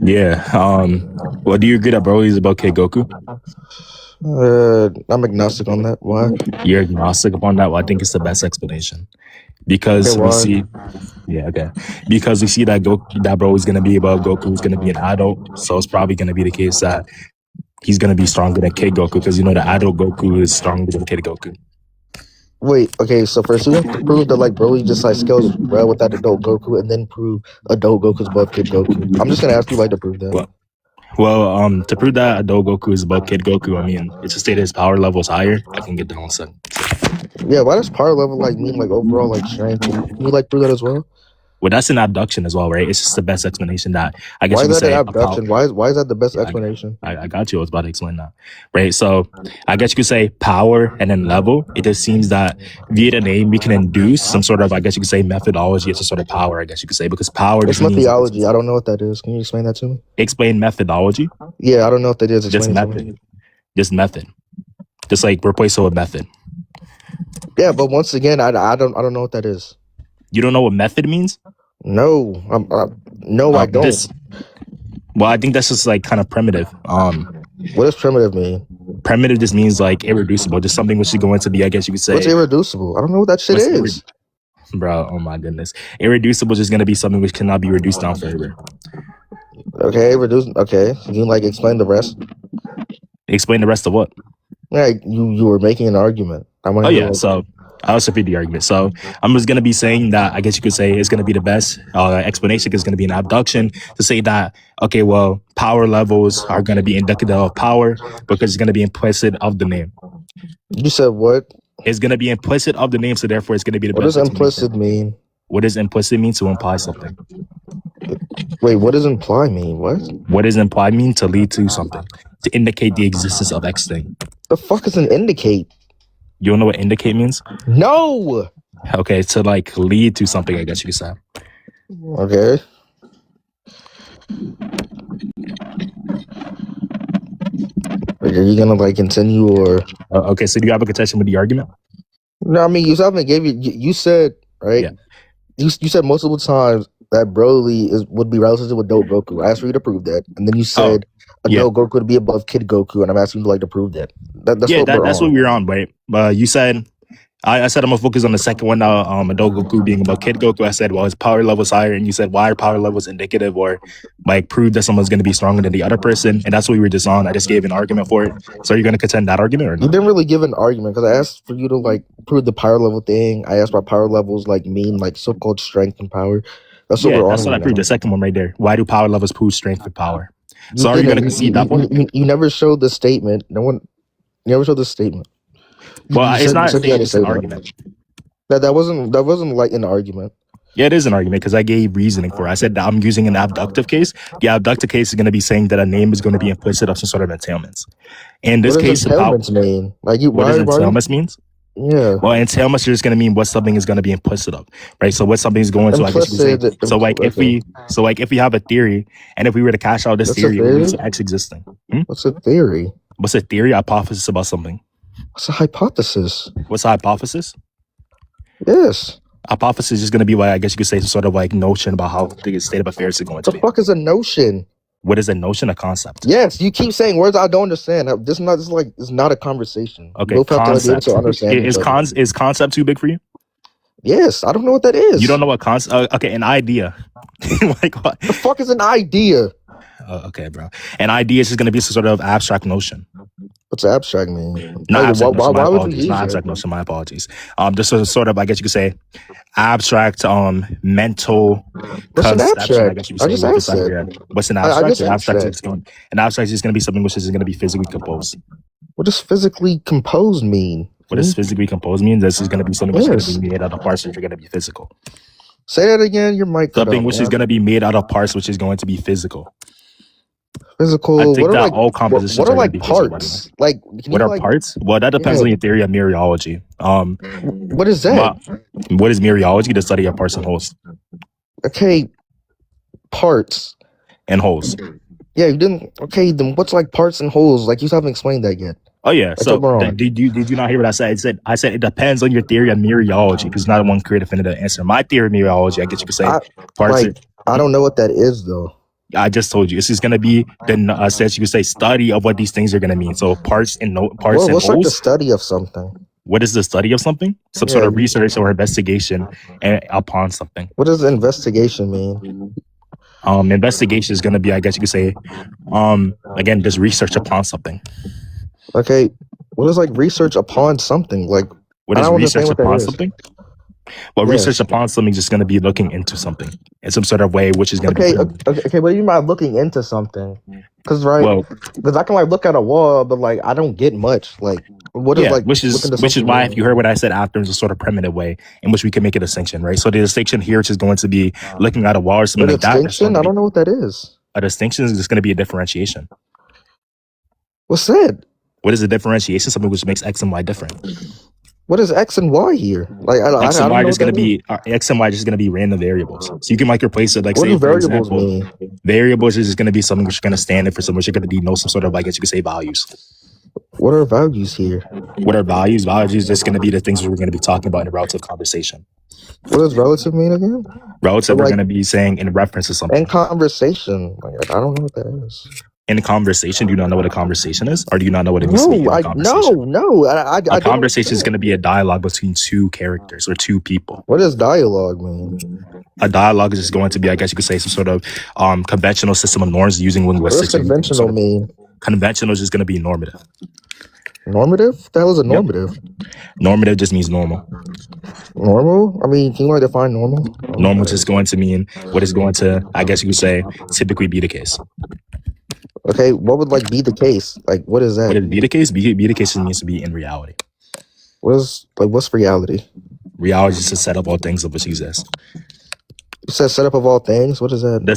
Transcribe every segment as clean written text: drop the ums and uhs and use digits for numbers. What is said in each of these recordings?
Yeah. Well, do you agree that Broly is about Kid Goku? I'm agnostic on that. Why? You're agnostic upon that. Well, I think it's the best explanation Okay, because we why? see, yeah, okay, because we see that that Broly is gonna be above Goku, who's gonna be an adult. So it's probably gonna be the case that he's gonna be stronger than Kid Goku because the adult Goku is stronger than Kid Goku. Wait, okay, so first you have to prove that like Broly just like scales well with that adult Goku, and then prove adult Goku's above Kid Goku. I'm just gonna ask you like to prove that. Well, to prove that adult Goku is above Kid Goku, I mean, it's just stated his power level is higher. I can get down one second. Yeah, why does power level like mean like overall like strength? Can you like prove that as well? Well, that's an abduction as well, right? It's just the best explanation that I guess Why you is could that an say about. abduction? Why is that the best Yeah, explanation? I got you. I was about to explain that, right? So I guess you could say power and then level. It just seems that via the name we can induce some sort of, I guess you could say, methodology. It's a sort of power, I guess you could say, because power What's just means methodology? I don't know what that is. Can you explain that to me? explain methodology, Yeah, I don't know what that is. just Explain it to me. method, just method, just like replace it with method. Yeah, but once again, I don't know what that is. You don't know what method means? No, no, I don't. Well, I think that's just like kind of primitive. What does primitive mean? Primitive just means like irreducible, just something which is going to be, I guess you could say. What's irreducible? I don't know what that shit is. Bro, oh my goodness. Irreducible is just going to be something which cannot be reduced down further. Okay, reduce. Okay, can you like explain the rest? Explain the rest of what? Yeah, you were making an argument. I want to. Oh yeah, so I'll repeat the argument. So I'm just gonna be saying that I guess you could say it's gonna be the best explanation is gonna be an abduction to say that okay, well, power levels are gonna be indicative of power because it's gonna be implicit of the name. You said what? It's gonna be implicit of the name, so therefore it's gonna be the What best. What does implicit mean? What does implicit mean? To imply something. Wait, what does imply mean? What? What does imply mean? To lead to something, to indicate the existence of X thing. The fuck is an indicate? You don't know what indicate means? No. Okay, to like lead to something, I guess you could say. Okay. Are you gonna like continue or? Okay, so do you have a contention with the argument? No, I mean you haven't gave you said right. Yeah. You said multiple times that Broly would be relative with adult Goku. I asked for you to prove that, and then you said adult Goku would be above Kid Goku, and I'm asking you to like to prove that. That's what we're on, right? But you said I said I'm gonna focus on the second one now, adult Goku being above Kid Goku. I said, well, his power level is higher, and you said why are power levels indicative or like prove that someone's gonna be stronger than the other person, and that's what we were just on. I just gave an argument for it. So are you gonna contend that argument or not? You didn't really give an argument because I asked for you to like prove the power level thing. I asked why power levels like mean like so-called strength and power. That's what we're on. That's what I proved. The second one right there. Why do power levels prove strength and power? So are you gonna concede that one? You never showed the statement. No one. You never showed the statement. Well, it's not a statement, it's an argument. That wasn't like an argument. Yeah, it is an argument because I gave reasoning for it. I said that I'm using an abductive case. The abductive case is going to be saying that a name is going to be implicit of some sort of entailments. In this case, entailments mean? Like what does entailments means? Yeah. Well, entailments are just going to mean what something is going to be implicit of, right? So what something is going to, I guess you would say. So like if we have a theory, and if we were to cash out this theory, it leads to X existing. What's a theory? What's a theory? Hypothesis about something. What's a hypothesis? What's a hypothesis? Yes. Hypothesis is going to be like, I guess you could say, some sort of like notion about how the state of affairs is going to be. What the fuck is a notion? What is a notion? A concept. Yes, you keep saying words I don't understand. This is not a conversation. Okay, concept. Is concept too big for you? Yes, I don't know what that is. You don't know what concept? Okay, an idea. Like what? The fuck is an idea? Okay, bro. An idea is just going to be some sort of abstract notion. What's abstract mean? Not abstract notion, my apologies. Not abstract notion, my apologies. Just a sort of, I guess you could say, abstract, mental. What's an abstract? I just asked that. What's an abstract? An abstract is going to be something which is going to be physically composed. What does physically composed mean? What does physically composed mean? This is going to be something which is going to be made out of parts which are going to be physical. Say that again. Your mic. Something which is going to be made out of parts which is going to be physical. Physical. I think that all compositions what are like parts? Like what are parts? Well, that depends on your theory of mereology. What is that? What is mereology? The study of parts and wholes. Okay, parts and wholes. Yeah, you didn't. Okay, then what's like parts and wholes? Like you haven't explained that yet. Oh yeah. So did you not hear what I said? I said it depends on your theory of mereology because not one clear definitive answer. My theory of mereology, I guess you could say parts. I don't know what that is though. I just told you this is going to be the says you could say study of what these things are going to mean. So parts and parts and What's like the wholes. study of something? What is the study of something? Some sort of research or investigation upon something. What does investigation mean? Investigation is going to be, I guess you could say, again, just research upon something. Okay, what is like research upon something? Like, what is research upon something? Well, research upon something is just going to be looking into something in some sort of way, which is going to be okay. What do you mean by looking into something? Because because I can like look at a wall, but like I don't get much. Like, what is like which is why if you heard what I said after, is a sort of primitive way in which we can make a distinction, right? So the distinction here is just going to be looking at a wall or something like that. Distinction? I don't know what that is. A distinction is just going to be a differentiation. What's that? What is a differentiation? Something which makes X and Y different. What is X and Y here? Like X and Y is going to be X and Y is just going to be random variables. So you can like replace it like what say do variables mean? Variables is just going to be something which is going to stand in for something which you're going to denote some sort of, I guess you could say, values. What are values here? What are values? Values is just going to be the things we're going to be talking about in a relative conversation. What does relative mean again? Relative, we're going to be saying in reference to something. In conversation, like, I don't know what that is. In conversation, do you not know what a conversation is, or do you not know what it means to be in a conversation? No. A conversation is going to be a dialogue between two characters or two people. What does dialogue mean? A dialogue is just going to be, I guess you could say, some sort of conventional system of norms using linguistics. What does conventional mean? Conventional is just going to be normative. Normative? That was a normative. Yep. Normative just means normal. Normal? I mean, can you like define normal? Normal is just going to mean what is going to, I guess you could say, typically be the case. Okay, what would like be the case? Like, what is that? What is be the case? Be the case means to be in reality. What's reality? Reality is the set of all things of which exist. You said set up of all things? What is that? The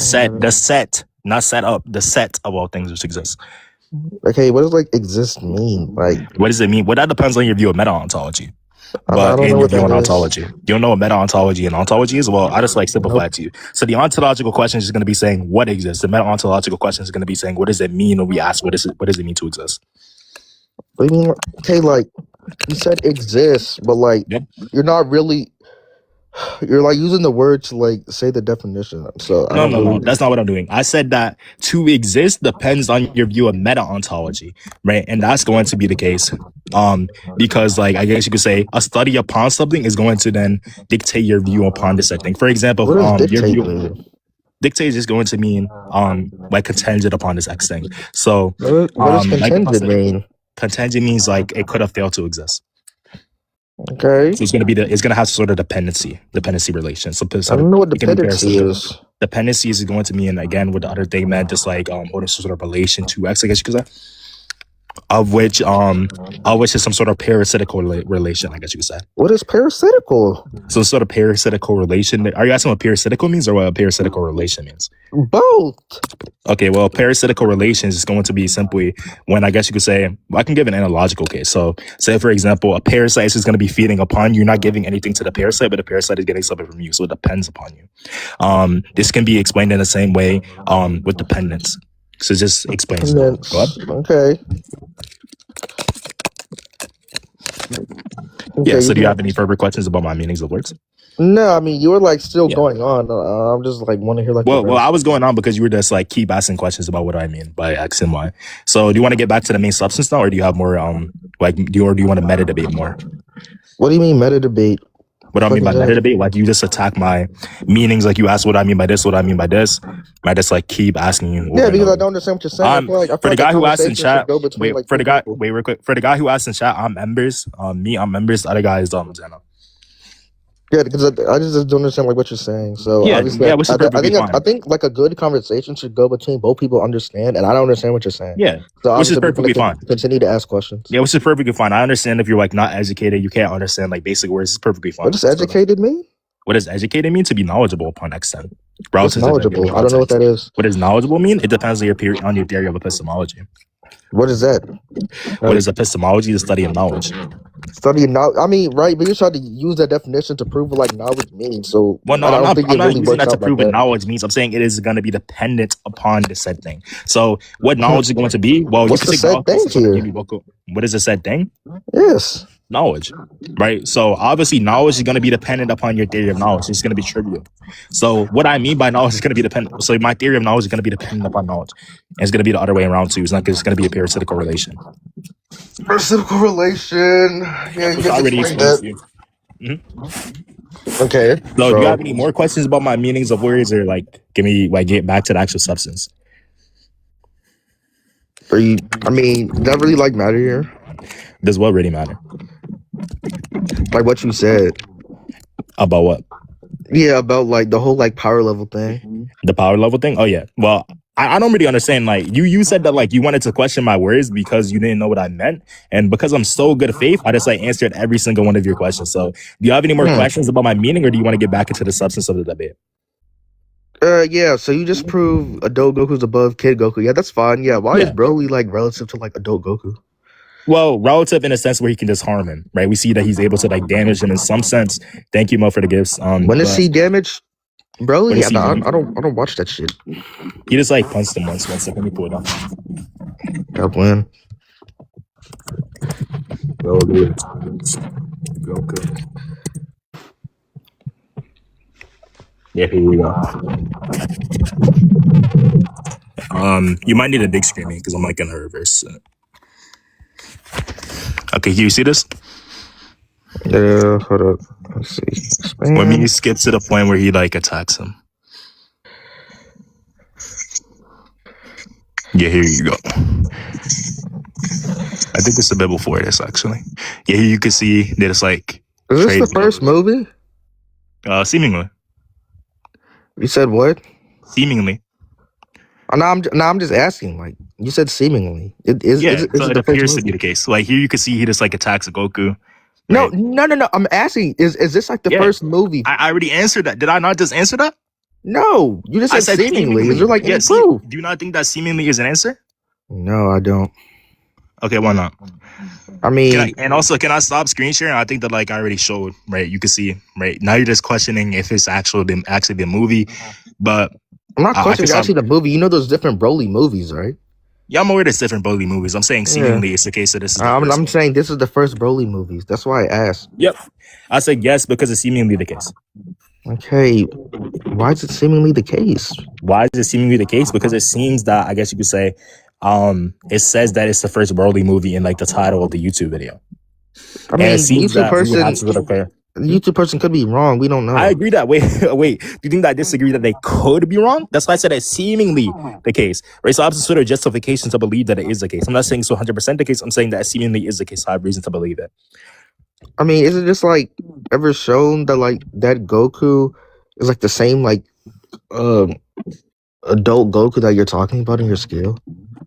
set, not set up, the set of all things which exist. Okay, what does like exist mean? Like, what does it mean? Well, that depends on your view of meta-ontology. But in your view on ontology. You don't know what meta-ontology and ontology is? Well, I just like simplify it to you. So the ontological question is going to be saying what exists. The meta-ontological question is going to be saying what does it mean when we ask what does it mean to exist? What do you mean? Okay, like you said exists, but like you're not really. You're like using the word to like say the definition. So no, that's not what I'm doing. I said that to exist depends on your view of meta-ontology, right? And that's going to be the case. Because like I guess you could say a study upon something is going to then dictate your view upon this thing. For example, your view dictate is just going to mean like contingent upon this X thing. So what does contingent mean? Contingent means like it could have failed to exist. Okay. So it's gonna have sort of dependency relation. So I don't know what dependency is. Dependency is going to mean again what the other thing meant, just like holding some sort of relation to X, I guess you could say. Of which is some sort of parasitical relation, I guess you could say. What is parasitical? Some sort of parasitical relation. Are you asking what parasitical means or what a parasitical relation means? Both. Okay, well, parasitical relations is going to be simply when I guess you could say, I can give an analogical case. So say, for example, a parasite is just going to be feeding upon you. You're not giving anything to the parasite, but the parasite is getting something from you. So it depends upon you. This can be explained in the same way with dependence. So just explains that. Go ahead. Okay. Yeah, so do you have any further questions about my meanings of words? No, I mean, you were like still going on. I'm just like want to hear like. Well, I was going on because you were just like keep asking questions about what I mean by X and Y. So do you want to get back to the main substance now, or do you have more do you want to meta debate more? What do you mean meta debate? What do I mean by meta debate? Like you just attack my meanings. Like you ask what I mean by this, what I mean by this. I just like keep asking you. Yeah, because I don't understand what you're saying. For the guy who asked in chat, real quick. For the guy who asked in chat, I'm embers. I'm embers. The other guy is zeno. Yeah, because I just don't understand like what you're saying. So yeah, which is perfectly fine. I think like a good conversation should go between both people understand, and I don't understand what you're saying. Yeah, so which is perfectly fine. Continue to ask questions. Yeah, which is perfectly fine. I understand if you're like not educated, you can't understand like basic words. It's perfectly fine. What does educated mean? What does educated mean? To be knowledgeable upon extent. What's knowledgeable? I don't know what that is. What does knowledgeable mean? It depends on your theory of epistemology. What is that? What is epistemology? The study of knowledge. Study of knowledge. I mean, right? But you tried to use that definition to prove what like knowledge means. So, well, no, I'm not using that to prove what knowledge means. I'm saying it is going to be dependent upon the said thing. So, what knowledge is going to be? Well, what's the said thing here? What is the said thing? Yes. knowledge, right? So obviously knowledge is going to be dependent upon your theory of knowledge. It's going to be trivial. So what I mean by knowledge is going to be dependent. So my theory of knowledge is going to be dependent upon knowledge. And it's going to be the other way around too. It's not just going to be a parasitical relation. Parasitical relation. Yeah, you Which just I already explained explained to that. you. Okay, So do you so have any more questions about my meanings of words, or like give me like get back to the actual substance? are you? I mean, does that really like matter here? Does what really matter? Like what you said. About what? Yeah, about like the whole like power level thing. The power level thing? Oh yeah. Well, I don't really understand. Like you said that like you wanted to question my words because you didn't know what I meant. And because I'm so good at faith, I just like answered every single one of your questions. So do you have any more questions about my meaning, or do you want to get back into the substance of the debate? Yeah, so you just prove adult Goku's above kid Goku. Yeah, that's fine. Yeah, why is Yeah. Broly like relative to like adult Goku? Well, relative in a sense where he can just harm him, right? We see that he's able to like damage him in some sense. Thank you, Mo, for the gifts. When is But he damaged? Broly? when Yeah, is he I damaged? don't watch that shit. He just like punched him once. One second, let me pull it up. God when? Goku. Yeah, here we go. You might need a big screen because I'm like in a reverse. Okay, can you see this? Yeah, hold up. Let's see. Expand. When you skip to the point where he like attacks him. Yeah, here you go. I think it's a bit before this actually. Yeah, here you can see that it's like. Is this the first movie? Seemingly. You said what? Seemingly. I'm just asking. Like you said, seemingly. Is it appears to be the case. Like here, you can see he just like attacks Goku. Right? No. I'm asking. Is this like the first movie? I already answered that. Did I not just answer that? No, you just said seemingly. Is there like any proof? proof? Do you not think that seemingly is an answer? No, I don't. Okay, why not? I mean, can I stop screen sharing? I think that like I already showed, right? You can see, right? Now you're just questioning if it's actually the movie, but I'm not questioning actually the movie. You know, there's different Broly movies, right? Yeah, I'm aware there's different Broly movies. I'm saying seemingly it's the case that this is. I'm saying this is the first Broly movies. That's why I asked. Yep, I said yes because it's seemingly the case. Okay, why is it seemingly the case? Why is it seemingly the case? Because it seems that I guess you could say, it says that it's the first Broly movie in like the title of the YouTube video. I mean, YouTube person could be wrong. We don't know. I agree that. Wait. Do you think that I disagree that they could be wrong? That's why I said it's seemingly the case. Right. So I have some sort of justification to believe that it is the case. I'm not saying it's 100% the case. I'm saying that it seemingly is the case. So I have reason to believe it. I mean, is it just like ever shown that like that Goku is like the same like adult Goku that you're talking about in your scale?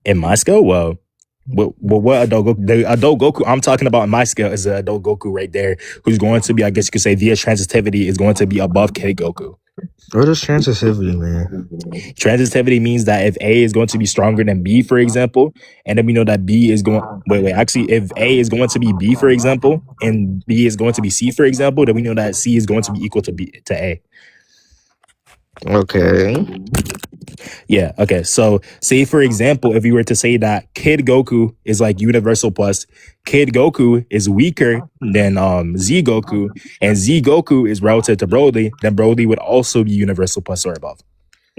In my scale, well, what adult Goku? The adult Goku I'm talking about in my scale is the adult Goku right there, who's going to be, I guess you could say, via transitivity, is going to be above Kid Goku. What is transitivity, man? Transitivity means that if A is going to be stronger than B, for example, and then we know that B is going. Actually, if A is going to be B, for example, and B is going to be C, for example, then we know that C is going to be equal to A. Okay. Yeah, okay. So say, for example, if we were to say that Kid Goku is like universal plus, Kid Goku is weaker than Z Goku, and Z Goku is relative to Broly, then Broly would also be universal plus or above.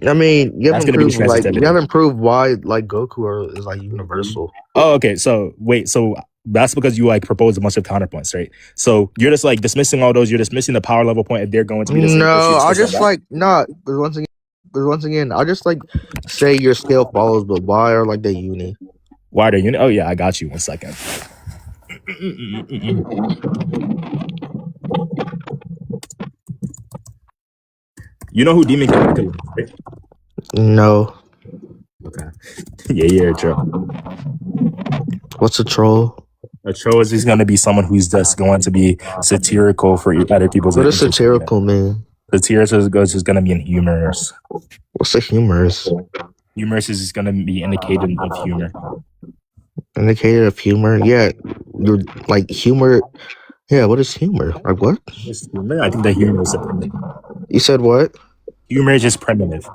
I mean, you haven't proved why like Goku is like universal. Oh, okay. So wait, so that's because you like propose a bunch of counterpoints, right? So you're just like dismissing all those, you're dismissing the power level point if they're going to be the same. No, I'll just like not once again, I'll just like say your scale follows, but why are like they uni? Why are they uni? Oh yeah, I got you. 1 second. You know who Demon King is, right? No. Okay. Yeah, troll. What's a troll? A troll is just going to be someone who's just going to be satirical for other people's. What does satirical mean? Satirical is just going to be in humorous. What's a humorous? Humorous is just going to be indicated of humor. Indicated of humor? Yeah, you're like humor. Yeah, what is humor? Like what? Humor? I think that humor is primitive. You said what? Humor is just primitive.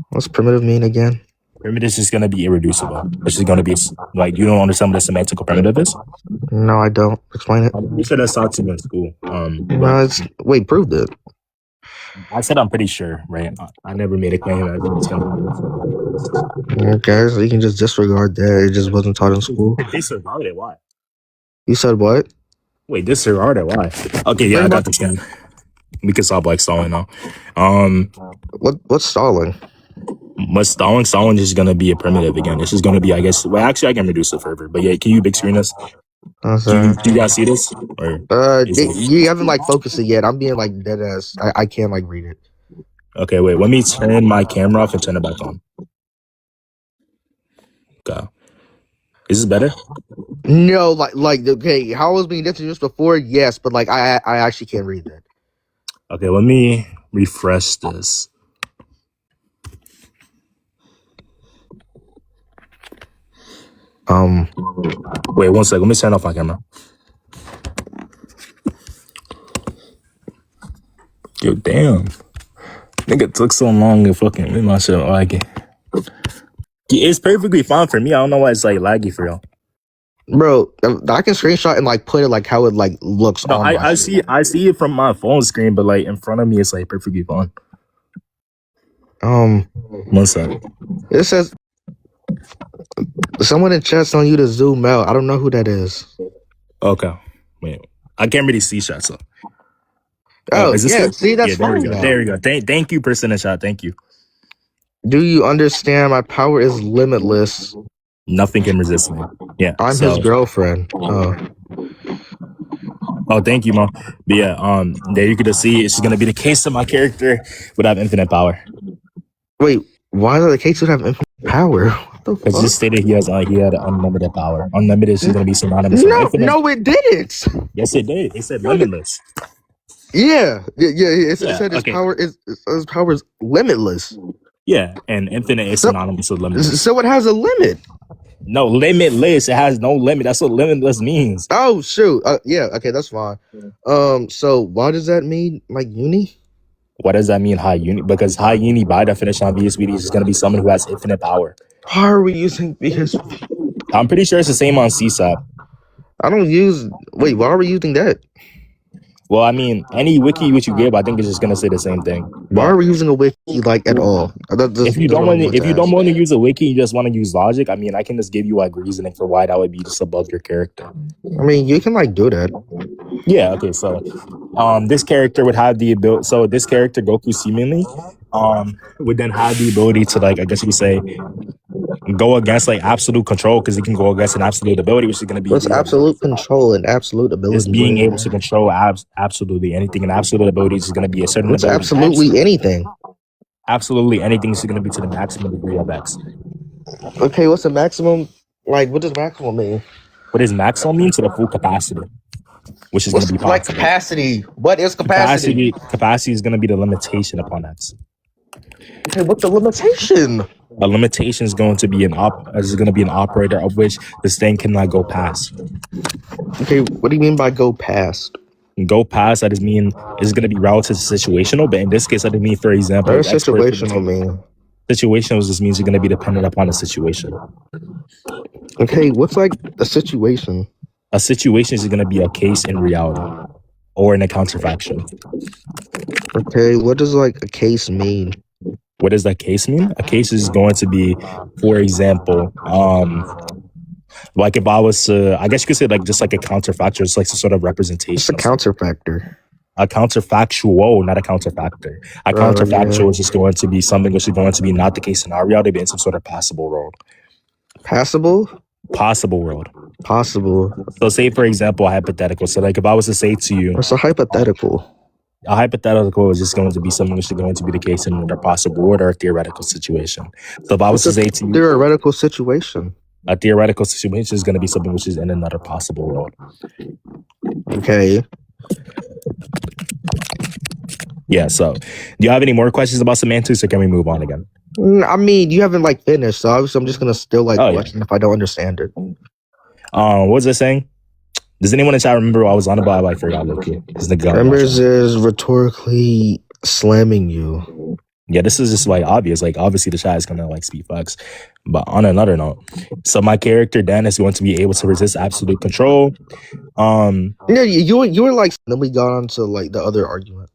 What's primitive mean again? Primitive is just gonna be irreducible. It's just gonna be like you don't understand what a semantical primitive is. No, I don't. Explain it. I'm pretty sure that's taught to you in school. No, wait, prove it. I said I'm pretty sure, right? I never made a claim that it's gonna be. Okay, so you can just disregard that. It just wasn't taught in school. Disregard it. Why? You said what? Wait, disregard it. Why? Okay, yeah, I got this again. We can stop like stalling now. What's stalling? But stalling is gonna be a primitive again. This is gonna be, I guess. Well, actually, I can reduce it further. But yeah, can you big screen this? Do you guys see this? Or you haven't like focused it yet. I'm being like dead ass. I can't like read it. Okay, wait. Let me turn my camera off and turn it back on. Okay. Is this better? No, like okay. How I was being introduced before, yes, but like I actually can't read that. Okay, let me refresh this. Wait 1 second. Let me turn off my camera. Yo, damn. Nigga took so long to fucking make my shit like it. It's perfectly fine for me. I don't know why it's like laggy for y'all. Bro, I can screenshot and like put it like how it like looks. No, I see it from my phone screen, but like in front of me, it's like perfectly fine. 1 second. It says someone in chat's telling you to zoom out. I don't know who that is. Okay, wait. I can't really see shots though. Oh, is this yeah. Good? See, that's fine. There we go. Thank you, person in chat. Thank you. Do you understand? My power is limitless. Nothing can resist me. Yeah, I'm his girlfriend. Oh, thank you, Mom. But yeah, there you could just see it's gonna be the case that my character would have infinite power. Wait, why does the case would have infinite power? What the fuck? Because just stated he had unlimited power. Unlimited is gonna be synonymous. No, it didn't. Yes, it did. It said limitless. Yeah. It said his power is limitless. Yeah, and infinite is synonymous with limitless. So it has a limit. No, limitless. It has no limit. That's what limitless means. Oh shoot. Yeah. Okay, that's fine. So what does that mean? Like uni? What does that mean, high uni? Because high uni, by definition, on VSVD is going to be someone who has infinite power. How are we using VSVD? I'm pretty sure it's the same on CSAP. I don't use. Wait, why are we using that? Well, I mean, any wiki which you give, I think it's just gonna say the same thing. Why are we using a wiki like at all? If you don't want to use a wiki, you just want to use logic. I mean, I can just give you like reasoning for why that would be just above your character. I mean, you can like do that. Yeah. Okay. So, this character would have the ability. So this character Goku seemingly, would then have the ability to like, I guess you could say, go against like absolute control, because he can go against an absolute ability, which is going to be what's absolute control and absolute ability. Is being able to control absolutely anything, and absolute abilities is going to be a certain what's ability. Absolutely anything. Absolutely anything is going to be to the maximum degree of X. Okay, what's the maximum? Like, what does maximum mean? What does maximum mean? To the full capacity, which is going to be possible. Like capacity. What is capacity? Capacity is going to be the limitation upon X. Okay, what's the limitation? A limitation is going to be an operator of which this thing cannot go past. Okay, what do you mean by go past? Go past, that is mean is going to be relative to situational, but in this case, that would mean, for example, what does situational mean? Situational just means you're going to be dependent upon the situation. Okay, what's like a situation? A situation is going to be a case in reality or in a counterfaction. Okay, what does like a case mean? What does that case mean? A case is going to be, for example, like if I was to, I guess you could say like just like a counterfactor, it's like some sort of representation. What's a counterfactor? A counterfactual, not a counterfactor. A counterfactual is just going to be something which is going to be not the case scenario, to be in some sort of passable world. Passable? Possible world. Possible. So say, for example, a hypothetical. So like if I was to say to you... What's a hypothetical? A hypothetical is just going to be something which is going to be the case in another possible world or a theoretical situation. So if I was to say to you... Theoretical situation? A theoretical situation is going to be something which is in another possible world. Okay. Yeah, so do you have any more questions about semantics, or can we move on again? I mean, you haven't like finished, so obviously I'm just going to still like question if I don't understand it. What was I saying? Does anyone in chat remember what I was on about? I forgot. Look, embers is rhetorically slamming you. Yeah, this is just like obvious. Like obviously the chat is gonna like speak facts. But on another note, so my character Dan is going to be able to resist absolute control. Yeah, you were like. Then we got on to like the other argument.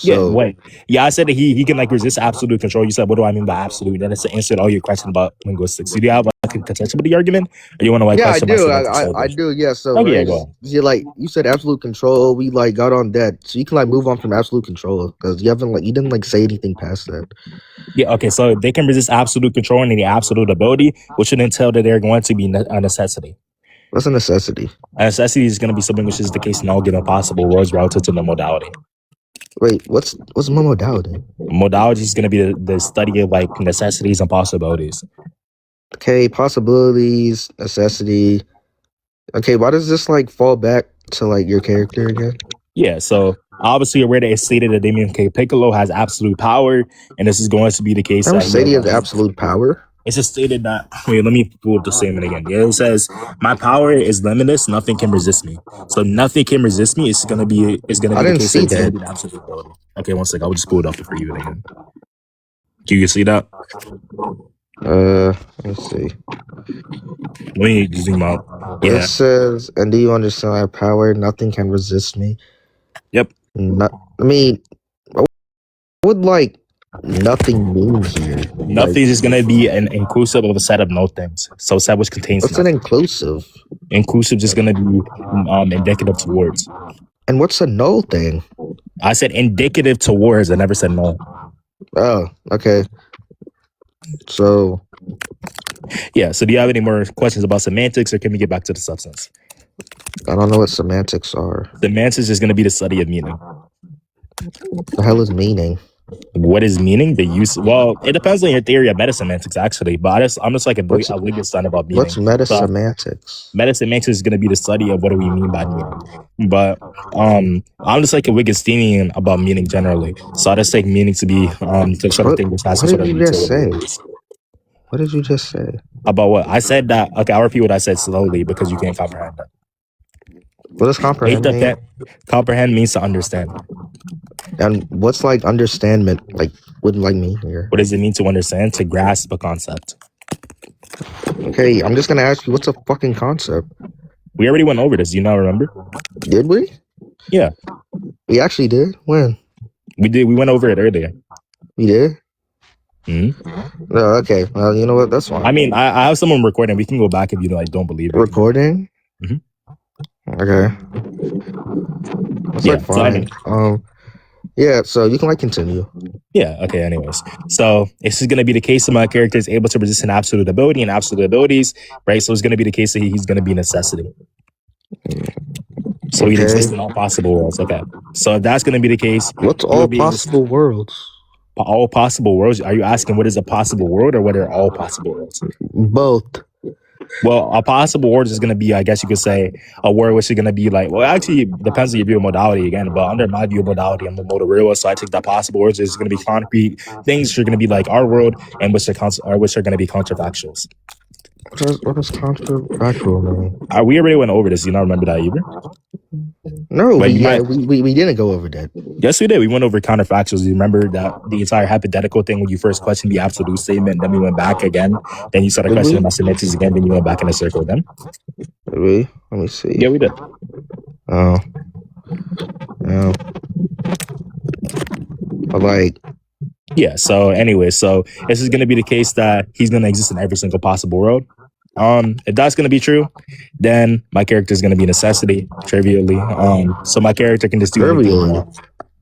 Yeah, So wait. Yeah, I said that he can like resist absolute control. You said, what do I mean by absolute? Then it's to answer all your questions about linguistics. So do you have like a contention with the argument, or you want to like yeah, I question my do. semantic I language? do. Yeah. So Okay, yeah, right, go on. you like you said absolute control. We like got on that, so you can like move on from absolute control because you didn't like say anything past that. Yeah, okay. So they can resist absolute control and the absolute ability, which would entail that they're going to be a necessity. What's a necessity? A necessity is going to be something which is the case in all given possible worlds relative to the modality. Wait, what's my modality? Modality is going to be the study of like necessities and possibilities. Okay, possibilities, necessity. Okay, why does this like fall back to like your character again? Yeah, so obviously you're aware that it's stated that Damien K. Piccolo has absolute power, and this is going to be the case Never that say he has absolute power. it's just stated that wait, let me pull up the statement again. Yeah, it says my power is limitless, nothing can resist me. So nothing can resist me. It's gonna be I the didn't case see that it's gonna that. be the absolute ability. Okay, one second, I'll just pull it up for you again. Can you see that? Let me see. Let me zoom out. Yeah. This says, and do you understand my power? Nothing can resist me. Yep. Not, I mean, what would like nothing mean here? Nothing is gonna be an inclusive of a set of no things. So a set which contains What's an nothing. inclusive? Inclusive is gonna be indicative towards. And what's a null thing? I said indicative towards. I never said no. Oh, okay. So Yeah. So do you have any more questions about semantics, or can we get back to the substance? I don't know what semantics are. Semantics is going to be the study of meaning. The hell is meaning? What is meaning? The use. Well, it depends on your theory of meta semantics, actually. But I'm just like a Wittgenstein about meaning. What's meta semantics? Meta semantics is going to be the study of what do we mean by meaning. But I'm just like a Wittgensteinian about meaning generally. So I just take meaning to be to sort of thing which has What sort did of you just say? utility. What did you just say? About what I said? That okay. I'll repeat what I said slowly because you can't comprehend that. What does comprehend mean? Comprehend means to understand. And what's like understandment like wouldn't like me here? What does it mean to understand? To grasp a concept. Okay, I'm just gonna ask you, what's a fucking concept? We already went over this. Do you not remember? Did we? Yeah. We actually did? When? We did. We went over it earlier. We did? Mm-hmm. No, okay. Well, you know what? That's fine. I mean, I have someone recording. We can go back if you like don't believe it. Recording? Mm-hmm. Okay. That's like fine. Yeah, so you can like continue. Yeah, okay, anyways. So this is gonna be the case of my character is able to resist an absolute ability and absolute abilities, right? So it's gonna be the case that he's gonna be a necessity. So he exists in all possible worlds. Okay. So if that's gonna be the case, what's all possible worlds? All possible worlds. Are you asking what is a possible world or what are all possible worlds? Both. Well, a possible word is going to be, I guess you could say, a word which is going to be like, well, actually, it depends on your view of modality again. But under my view of modality, I'm a modal realist, so I take that possible words is going to be concrete things which are going to be like our world and which are going to be counterfactuals. What does counterfactual mean? We already went over this. You not remember that either? No, we didn't go over that. Yes, we did. We went over counterfactuals. You remember that the entire hypothetical thing when you first questioned the absolute statement, then we went back again. Then you started questioning my semantics again. Then you went back in a circle again. Really? Let me see. Yeah, we did. Oh. Yeah. But like. Yeah. So anyway, so this is going to be the case that he's going to exist in every single possible world. If that's going to be true, then my character is going to be a necessity, trivially. So my character can just do trivially.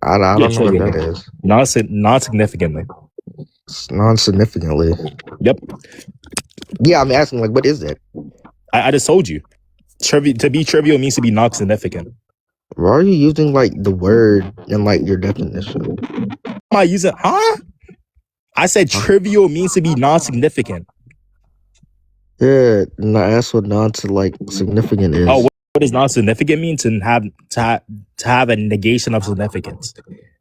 I don't know what that is. Non-significantly. Non-significantly. Yep. Yeah, I'm asking, like, what is it? I just told you. To be trivial means to be non-significant. Why are you using like the word in like your definition? Am I using? Huh? I said trivial means to be non-significant. Yeah, that's what non-significant is. Oh, what does non-significant mean? To have a negation of significance.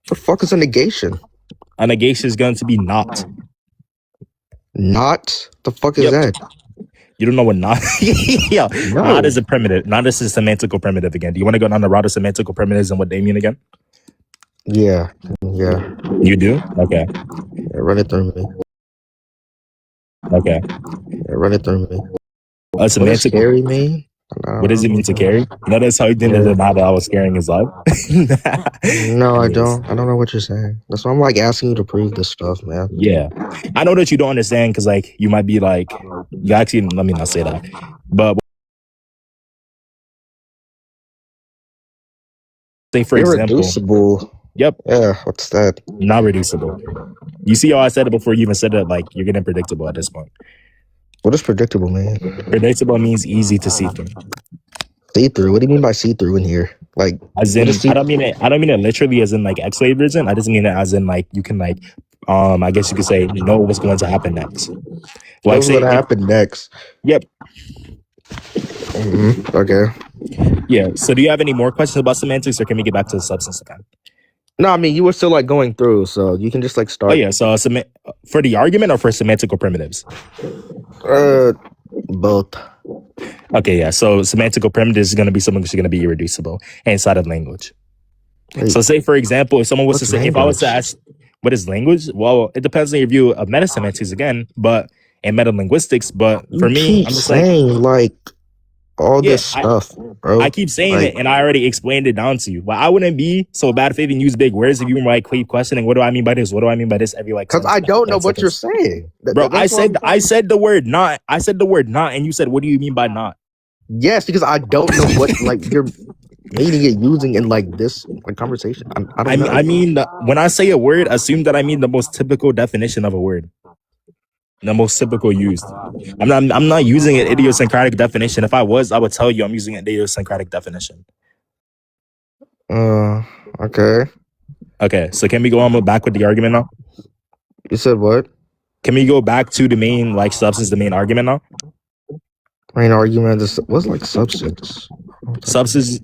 The fuck is a negation? A negation is going to be not. Not? The fuck is that? You don't know what not? Yeah, no. Not is a primitive. Not is a semantical primitive again. Do you want to go down the route of semantical primitives and what they mean again? Yeah. You do? Okay. Yeah, run it through me. Okay. Yeah, run it through me. A What does semantic. carry mean? What does it mean to carry? Notice how you didn't deny that I was carrying his life. No, I Anyways, don't. I don't know what you're saying. That's why I'm like asking you to prove this stuff, man. yeah, I know that you don't understand because like you might be like you actually let me not say that, but say for example, Irreducible. yep, Yeah, what's that? not reducible. You see how I said it before you even said it? Like you're getting predictable at this point. What does predictable mean? Predictable means easy to see through. See through. What do you mean by see through in here? Like, As what is in, see? I don't mean it. I don't mean it literally as in like X-ray vision. I just mean it as in like you can like, I guess you could say know what's going to happen next. Like What's say, gonna happen next? yep, Okay. yeah. So do you have any more questions about semantics, or can we get back to the substance again? No, I mean you were still like going through, so you can just like Oh start. yeah. So for the argument or for semantical primitives. Both. Okay, yeah. So semantical primitives is going to be something that's going to be irreducible inside of language. Wait, So say for example, if someone was to what's say, if I was to language? ask, what is language? Well, it depends on your view of metasemantics again, but and metalinguistics. But You for me, keep I'm just like, saying like all yeah, this stuff, I bro. keep saying Like, it, and I already explained it down to you. Well, I wouldn't be so bad faith and use big words if you were like keep questioning, what do I mean by this? What do I mean by this? Every like cause 10, I don't know 10 what you're seconds. saying. Bro, That's what I'm. I said the word not. I said the word not, and you said, what do you mean by not? Yes, because I don't know what like you're meaning it using in like this like conversation. I don't know. I mean, when I say a word, assume that I mean the most typical definition of a word, the most typical used. I'm not using an idiosyncratic definition. If I was, I would tell you I'm using an idiosyncratic definition. Okay. Okay, so can we go on back with the argument now? You said what? Can we go back to the main like substance, the main argument now? Main argument is what's like substance. Substance.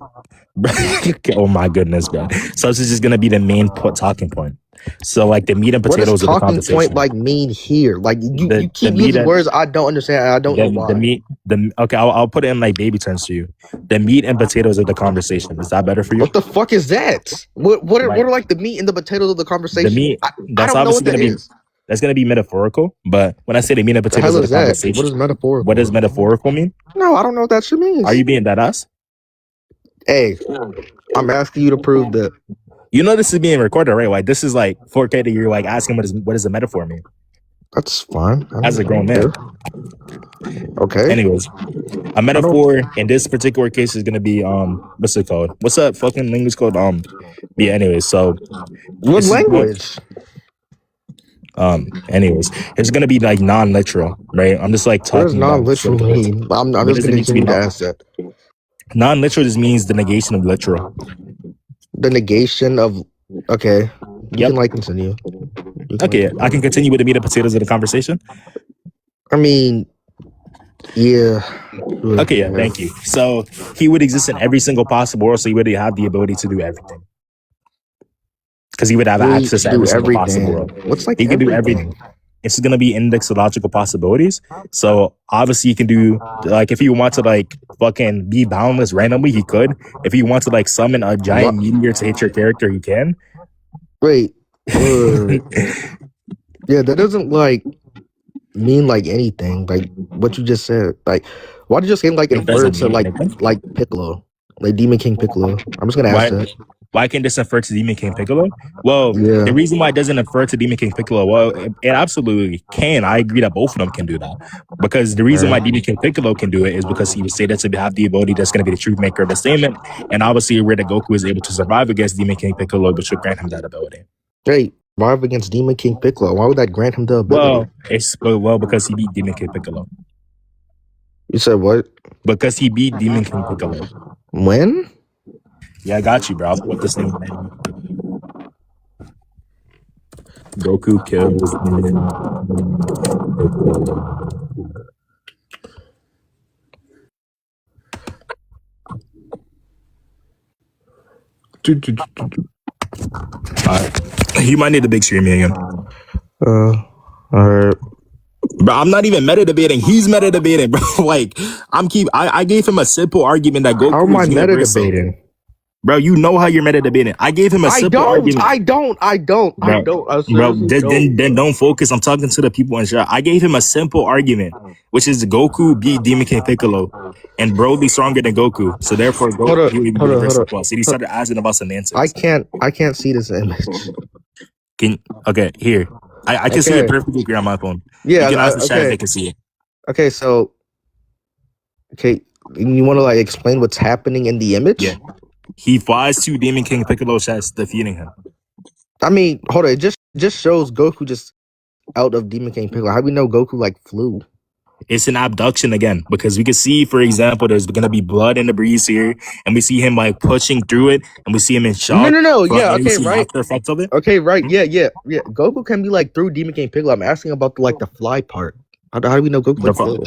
Oh my goodness, bro. Substance is gonna be the main talking point. So like the meat and What does potatoes of the talking point conversation. like mean here? Like you The keep meat using and words I don't understand. And I don't know the why. meat the okay, I'll put it in like baby terms to you. The meat and potatoes of the conversation. Is that better for you? What the fuck is that? What Like are like the meat and the potatoes of the the conversation? meat. I That's don't know obviously what that gonna be is. that's gonna be metaphorical. But when I say the meat and The potatoes hell of the is that? What conversation, is what does metaphorical? metaphorical mean? No, I don't know what that shit Are means. you being that ass? Hey, I'm asking you to prove that. You know this is being recorded, right? Like this is like 4K that you're like asking what does a metaphor mean That's fine. as a I grown don't man. care. Okay. Anyways, a I don't. metaphor in this particular case is gonna be what's it called? What's that fucking language called? Yeah. Anyways, so What this is language? anyways, it's gonna be like non-literal, right? I'm just like What does talking about non-literal specific words. mean? I'm What just does it gonna mean to be continue to ask that. non-literal? Just means the negation of literal. The negation of. Okay, you Yep. can like continue. You can like Okay, I can continue. continue with the meat and potatoes of the conversation. I mean, yeah. Sure, Okay, yeah, yeah. thank you. So he would exist in every single possible world, so he would have the ability to do everything. Because he would have Really access to do every single possible everything. world. What's like He can do everything. everything? It's going to be index of logical possibilities. So obviously, you can do like if you want to like fucking be boundless randomly, he could. If you want to like summon a giant meteor to hit your character, he can. Wait. Yeah, that doesn't like mean like anything. Like what you just said. Like, why did you say like It infer doesn't to mean anything. like Piccolo, like Demon King Piccolo? I'm just gonna ask Why? that. Why can't this infer to Demon King Piccolo? Well, the Yeah. reason why it doesn't infer to Demon King Piccolo, well, it absolutely can. I agree that both of them can do that. Because the reason why Demon King Piccolo can do it is because he was stated to have the ability that's going to be the truth maker of the statement. And obviously, where the Goku is able to survive against Demon King Piccolo, which would grant him that ability. Hey, survive against Demon King Piccolo. Why would that grant him the ability? Well, because he beat Demon King Piccolo. You said what? Because he beat Demon King Piccolo. When? Yeah, I got you, bro. I'll put this thing. Goku kills Demon Piccolo. You might need the big screen again. All right. Bro, I'm not even meta debating. He's meta debating, bro. Like, I gave him a simple argument that Goku How am I is meta universal. debating? Bro, you know how you're meta debating. I gave him a simple argument. I seriously don't. Then don't focus. I'm talking to the people in chat. I gave him a simple argument, which is Goku beat Demon King Piccolo, and Broly stronger than Goku. So therefore, Goku will be universal plus. So he started asking about semantics. I can't see this image. Okay, here. I can see it perfectly clear on my phone. Yeah, you can ask the chat if they can see it. Okay, so you want to like explain what's happening in the image? Yeah. He flies to Demon King Piccolo's chest, defeating him. I mean, hold on. It just shows Goku just out of Demon King Piccolo. How do we know Goku like flew? It's an abduction again, because we can see, for example, there's gonna be blood in the breeze here, and we see him like pushing through it, and we see him in shock. No. Yeah, okay, right. After effects of it. Okay, right. Yeah. Goku can be like through Demon King Piccolo. I'm asking about the fly part. How do we know Goku like flew?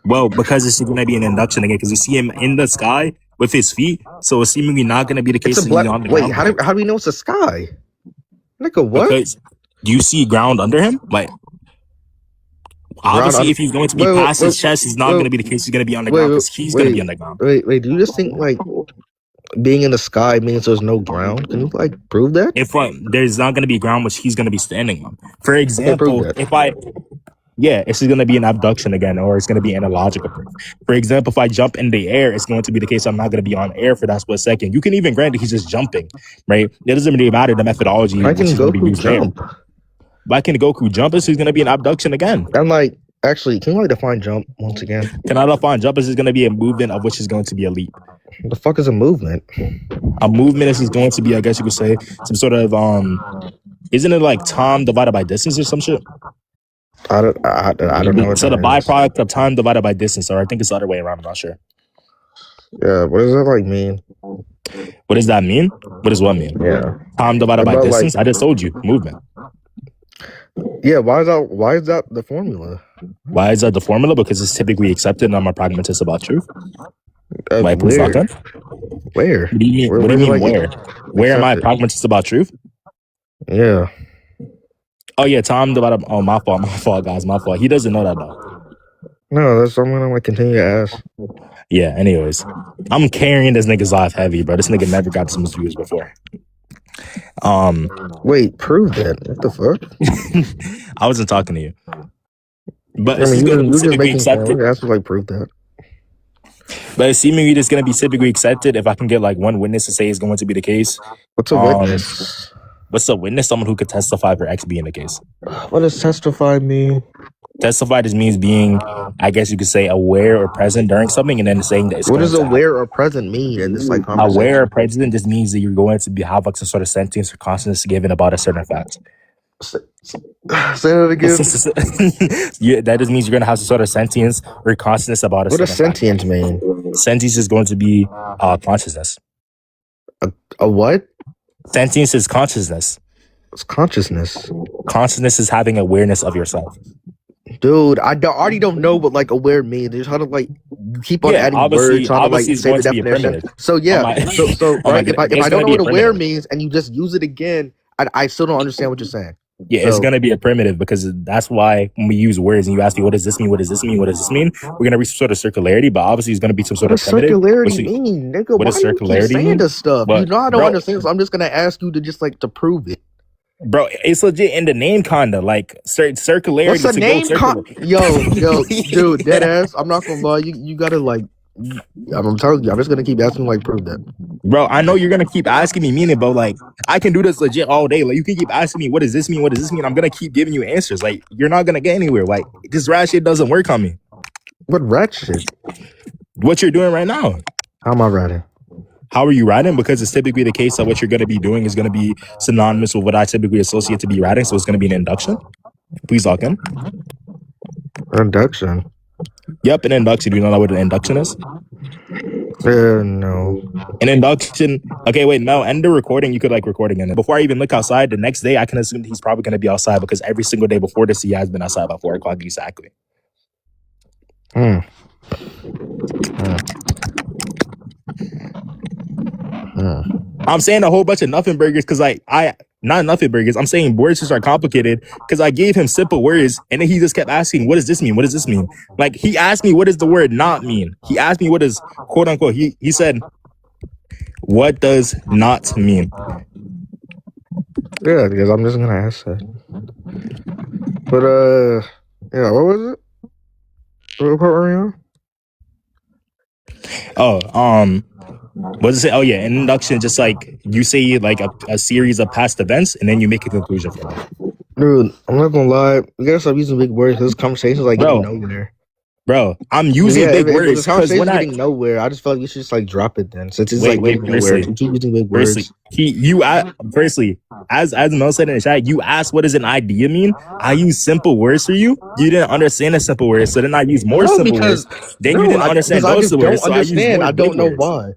Well, because it's gonna be an induction again, because we see him in the sky with his feet, so it's seemingly not gonna be the case. On the Wait, how do we know it's a sky? Nigga, what? Because do you see ground under him? Like, obviously, if he's going to be past his chest, he's not going to be the case. He's going to be on the ground because he's going to be on the ground. Wait. Do you just think like being in the sky means there's no ground? Can you like prove that? If there's not going to be ground which he's going to be standing on. For example, it's going to be an abduction again, or it's going to be an illogical proof. For example, if I jump in the air, it's going to be the case I'm not going to be on air for that split second. You can even grant that he's just jumping, right? It doesn't really matter the methodology. I can Goku jump. Why can Goku jump? This is going to be an abduction again. I'm like, actually, can you like define jump once again? Can I define jump? This is going to be a movement of which is going to be a leap. What the fuck is a movement? A movement is going to be, I guess you could say, some sort of isn't it like time divided by distance or some shit? I don't know. So the byproduct of time divided by distance, or I think it's the other way around. I'm not sure. Yeah, what does that like mean? What does that mean? What does what mean? Yeah, time divided by distance. I just told you movement. Yeah, why is that the formula? Why is that the formula? Because it's typically accepted, and I'm a pragmatist about truth. Where? What do you mean? What do you mean? Where? Where am I a pragmatist about truth? Yeah. Oh yeah, time divided. Oh, my fault, guys, my fault. He doesn't know that though. No, that's something I'm gonna continue to ask. Yeah. Anyways, I'm carrying this nigga's life heavy, bro. This nigga never got this much views before. Wait, prove that. What the fuck? I wasn't talking to you. But I mean, you're just making sense. That's like prove that. But it's seemingly just gonna be typically accepted if I can get like one witness to say it's going to be the case. What's a witness? What's a witness? Someone who could testify for X being the case. What does testify mean? Testify just means being, I guess you could say, aware or present during something, and then saying that it's. What does aware or present mean in this like conversation? Aware or present just means that you're going to have like some sort of sentence or consciousness given about a certain fact. Say that again. Yeah, that just means you're gonna have some sort of sentience or consciousness about a certain fact. What does sentience mean? Sentience is going to be consciousness. A what? Sentience is consciousness. It's consciousness. Consciousness is having awareness of yourself. Dude, I already don't know what like aware means. There's how to like you keep on adding words, trying to like say the definition. So yeah, right. If I don't know what aware means and you just use it again, I still don't understand what you're saying. Yeah, it's gonna be a primitive because that's why when we use words and you ask me what does this mean, what does this mean, what does this mean, we're gonna reach some sort of circularity, but obviously it's gonna be some sort of primitive. Circularity mean, nigga? What does circularity mean? This stuff, you know I don't understand, so I'm just gonna ask you to just like to prove it. Bro, it's legit in the name, kinda like circularity. What's the name? Yo, dude, dead ass. I'm not gonna lie. You gotta like. I'm telling you, I'm just gonna keep asking like prove that. Bro, I know you're gonna keep asking me meaning, but like I can do this legit all day. Like you can keep asking me what does this mean? What does this mean? I'm gonna keep giving you answers. Like you're not gonna get anywhere. Like this rat shit doesn't work on me. What rat shit? What you're doing right now. How am I writing? How are you writing? Because it's typically the case that what you're going to be doing is going to be synonymous with what I typically associate to be writing. So it's going to be an induction. Please lock in. Induction? Yep, an induction. Do you know what an induction is? No. An induction. Okay, wait, Mel, end the recording. You could like record again. Before I even look outside, the next day I can assume he's probably going to be outside because every single day before this, he has been outside by 4 o'clock exactly. I'm saying a whole bunch of nothing burgers because not nothing burgers. I'm saying words just are complicated because I gave him simple words and then he just kept asking, what does this mean? What does this mean? Like he asked me, what does the word not mean? He asked me what is quote unquote. He said, What does not mean? Yeah, because I'm just gonna ask that. But yeah, what was it? What part were we on? Oh, what does it say? Oh yeah, induction, just like you say like a series of past events and then you make a conclusion from it. Dude, I'm not gonna lie. We gotta stop using big words because this conversation's like getting Bro, nowhere. I'm using Yeah, big if this words because conversation's when I getting nowhere, I just feel like we should just like drop it then, since it's wait, like getting nowhere. firstly, We keep using big words. firstly, as Mel said in the chat, you asked what does an idea mean? I use simple words for you. You didn't understand the simple words, so then I use more No, simple because words. Then you didn't because understand I those just don't words, so I use understand. more I big don't know words. why.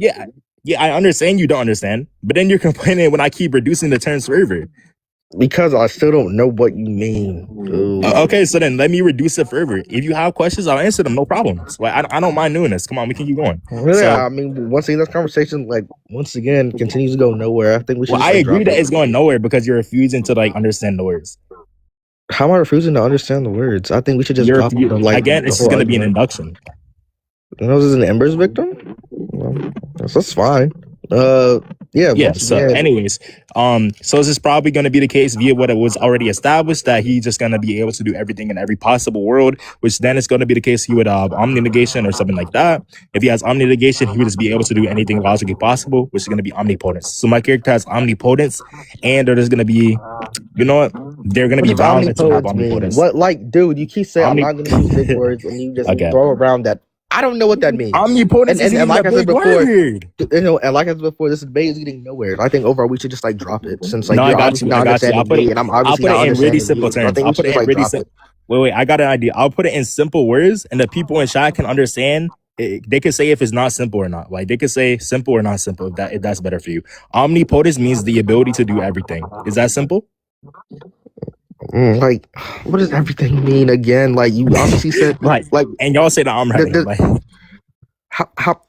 Yeah, yeah, I understand you don't understand, but then you're complaining when I keep reducing the terms further. Because I still don't know what you mean, dude. Okay, so then let me reduce it further. If you have questions, I'll answer them. No problem. Like, I don't mind doing this. Come on, we can keep going. Yeah, I mean, once again, this conversation, like, once again, continues to go nowhere. I think we should Well, just I like agree drop that it. it's going nowhere because you're refusing to like understand the words. How am I refusing to understand the words? I think we should just drop the, like, Again, the it's just whole going to be an argument. induction. You know, this is an embers victim. Well, that's fine. Yeah. Yeah. Once So, again, anyways, so this is probably going to be the case via what it was already established that he's just going to be able to do everything in every possible world, which then is going to be the case he would have omni negation or something like that. If he has omni negation, he would just be able to do anything logically possible, which is going to be omnipotence. So my character has omnipotence, and there's going to be, you know what? They're going to what be does bound to have omnipotence mean? omnipotence. What, like, dude? You keep saying I'm Omni. not going to use big words, and you just Okay. throw around that. I don't know what that means. Omnipotence isn't even like a I said big before, word. you know, and like I said before, this debate is getting nowhere. I think overall we should just like drop it, since like No, I you're got obviously you. not I got you. understanding me, and I'm I'll obviously put not it in really understanding simple you. So I terms. think we I'll should put it just in like really drop it. simple. Wait. I got an idea. I'll put it in simple words, and the people in chat can understand. They can say if it's not simple or not. Like they could say simple or not simple. If that's better for you. Omnipotence means the ability to do everything. Is that simple? Like, what does everything mean again? Like, you obviously said, like, and y'all say that I'm right. Like, how?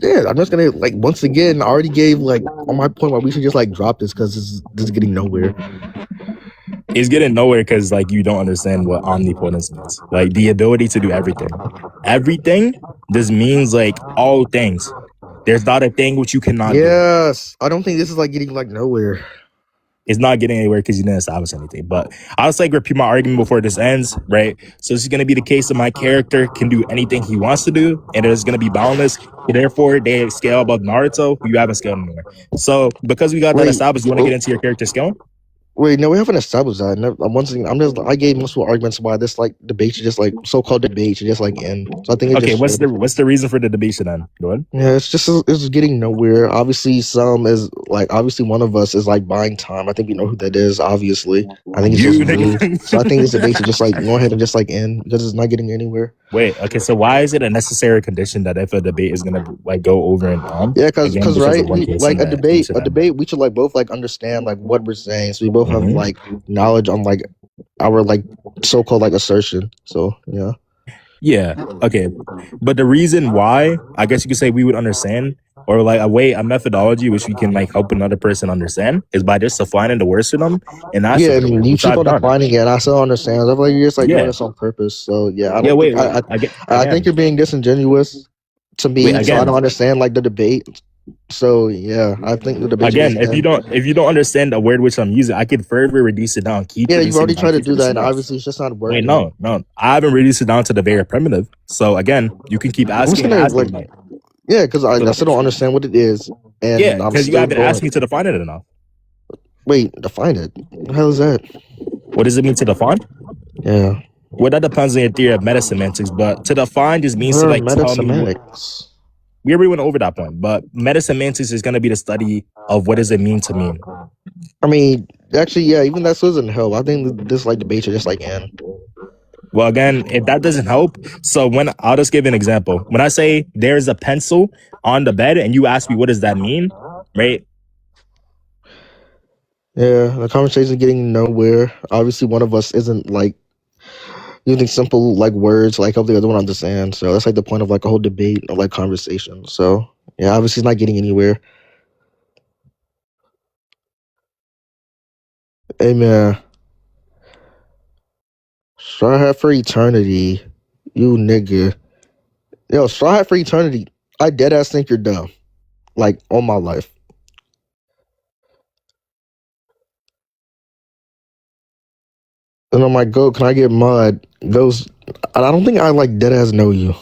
Yeah, I'm just gonna like once again. I already gave like on my point why we should just like drop this because this is getting nowhere. It's getting nowhere because like you don't understand what omnipotence means. Like the ability to do everything. Everything. This means like all things. There's not a thing which you cannot do. Yes, I don't think this is like getting like nowhere. It's not getting anywhere because you didn't establish anything. But I'll just like repeat my argument before this ends, right? So this is going to be the case that my character can do anything he wants to do, and it is going to be boundless. Therefore, they scale above Naruto, who you haven't scaled anymore. So because we got that established, you want to get into your character skill? Wait, no, we haven't established that. No, once again, I gave multiple arguments why this like debate should just like so-called debate should just like end. So I think okay. What's the reason for the debate then? Go ahead. Yeah, it's getting nowhere. Obviously, obviously one of us is like buying time. I think we know who that is. Obviously, I think it's just me. So I think this debate should just like go ahead and just like end because it's not getting anywhere. Wait, okay. So why is it a necessary condition that if a debate is gonna like go over and on? Yeah, because right, a debate, we should like both like understand like what we're saying, so we both have like knowledge on like our like so-called like assertion. So yeah. Yeah. Okay. But the reason why, I guess you could say we would understand, or like a methodology which we can like help another person understand, is by just defining the words to them. And that's you keep on defining it, and I still understand. I feel like you're just like doing this on purpose. So yeah, I don't. I think you're being disingenuous to me. So I don't understand like the debate. So yeah, I think the debate again, if you don't understand the word which I'm using, I could further reduce it down. You've already tried to do that, and obviously it's just not working. Wait, no, I haven't reduced it down to the very primitive. So again, you can keep asking. Yeah, because I still don't understand what it is, and because you haven't asked me to define it enough. Wait, define it. What the hell is that? What does it mean to define? Yeah. Well, that depends on your theory of metasemantics, but to define just means to like tell me. We already went over that point, but metasemantics is going to be the study of what does it mean to mean. I mean, actually, yeah, even that doesn't help. I think this like debate should just like end. Well, again, if that doesn't help, so when I'll just give an example. When I say there's a pencil on the bed and you ask me what does that mean, right? Yeah, the conversation is getting nowhere. Obviously, one of us isn't like using simple like words like help the other one understand. So that's like the point of like a whole debate or like conversation. So yeah, obviously it's not getting anywhere. Hey man, Straw Hat for Eternity, you nigga. Yo, Straw Hat for Eternity. I dead ass think you're dumb. like all my life. And I'm like, go, can I get mud? Goes, I don't think I like dead ass know you.